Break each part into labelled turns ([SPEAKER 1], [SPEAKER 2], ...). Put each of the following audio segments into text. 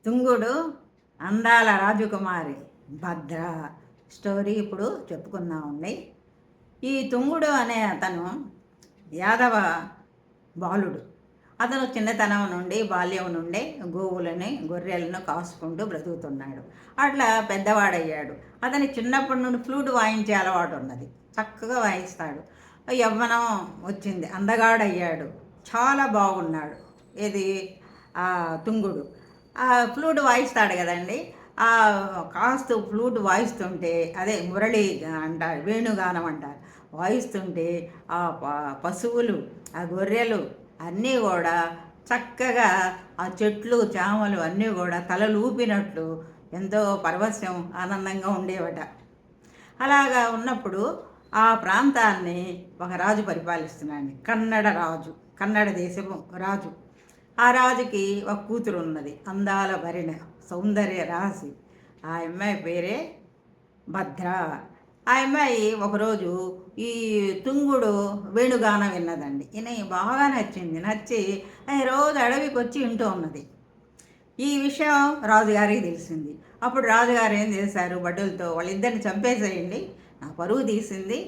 [SPEAKER 1] తుంగుడు అందాల రాజకుమారి భద్ర స్టోరీ ఇప్పుడు చెప్పుకుందామండి. ఈ తుంగుడు అనే అతను యాదవ బాలుడు. అతను చిన్నతనం నుండి బాల్యం నుండి గోవులని గొర్రెలను కాసుకుంటూ బ్రతుకుతున్నాడు. అట్లా పెద్దవాడయ్యాడు. అతని చిన్నప్పటి నుండి ఫ్లూట్ వాయించే అలవాటు ఉన్నది. చక్కగా వాయిస్తాడు. యవ్వనం వచ్చింది, అందగాడయ్యాడు, చాలా బాగున్నాడు. ఇది తుంగుడు ఫ్లూట్ వాయిస్తాడు కదండి. కాస్తూ ఫ్లూట్ వాయిస్తుంటే, అదే మురళి అంటారు, వేణుగానం అంటారు, వాయిస్తుంటే ఆ పశువులు, ఆ గొర్రెలు అన్నీ కూడా చక్కగా ఆ చెట్లు చామలు అన్నీ కూడా తలలు ఊపినట్లు ఎంతో పరవశం ఆనందంగా ఉండేవట. అలాగా ఉన్నప్పుడు ఆ ప్రాంతాన్ని ఒక రాజు పరిపాలిస్తున్నాడు. కన్నడ రాజు, కన్నడ దేశము రాజు. ఆ రాజుకి ఒక కూతురు ఉన్నది, అందాల భరిణ, సౌందర్య రాశి. ఆ అమ్మాయి పేరే భద్ర. ఆ అమ్మాయి ఒకరోజు ఈ తుంగుడు వేణుగానం విన్నదండి. బాగా నచ్చింది. నచ్చి రోజు అడవికి వచ్చి వింటూ ఉన్నది. ఈ విషయం రాజుగారికి తెలిసింది. అప్పుడు రాజుగారు ఏం చేశారు, భటులతో వాళ్ళిద్దరిని చంపేసేయండి, నా పరువు తీసింది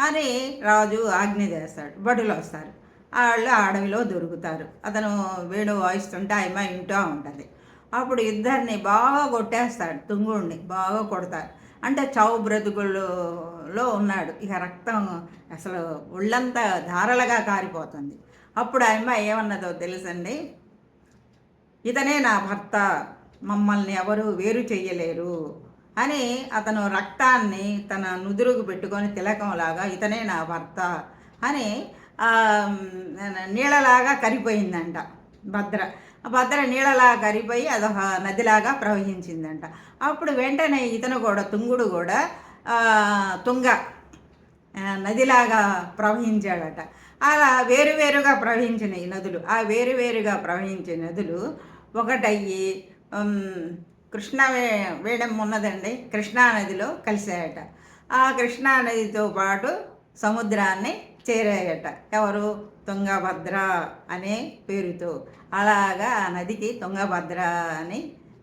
[SPEAKER 1] అని రాజు ఆజ్ఞ చేస్తాడు. భటులు వస్తారు, వాళ్ళు అడవిలో దొరుకుతారు. అతను వేణు వాయిస్తుంటే ఆ అమ్మాయి వింటూ ఉంటుంది. అప్పుడు ఇద్దరిని బాగా కొట్టేస్తాడు, తుంగుడిని బాగా కొడతారు. అంటే చావు బ్రతుకుల్లో ఉన్నాడు. ఇక రక్తం అసలు ఒళ్ళంతా ధారలుగా కారిపోతుంది. అప్పుడు ఆ అమ్మాయి ఏమన్నదో తెలుసండి, ఇతనే నా భర్త, మమ్మల్ని ఎవరు వేరు చెయ్యలేరు అని అతను రక్తాన్ని తన నుదురుకు పెట్టుకొని తిలకంలాగా ఇతనే నా భర్త అని నీళ్ళలాగా కరిపోయిందంట భద్ర. భద్ర నీళ్ళలాగా కరిపోయి అదొక నదిలాగా ప్రవహించిందంట. అప్పుడు వెంటనే ఇతను కూడా, తుంగుడు కూడా తుంగ నదిలాగా ప్రవహించాడట. అలా వేరువేరుగా ప్రవహించిన ఈ నదులు, ఆ వేరువేరుగా ప్రవహించే నదులు ఒకటయ్యి కృష్ణా వేడం ఉన్నదండి, కృష్ణానదిలో కలిసాయట. ఆ కృష్ణానదితో పాటు సముద్రాన్ని చేరాయట. ఎవరు? తుంగభద్ర అనే పేరుతో. అలాగా ఆ నదికి తుంగభద్ర అని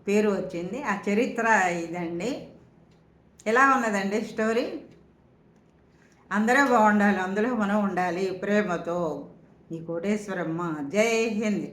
[SPEAKER 1] పేరు వచ్చింది. ఆ చరిత్ర ఇదండి. ఎలా ఉన్నదండి స్టోరీ? అందరూ బాగుండాలి, అందులో మనం ఉండాలి ప్రేమతో. ఈ కోటేశ్వరమ్మ. జై హింద్.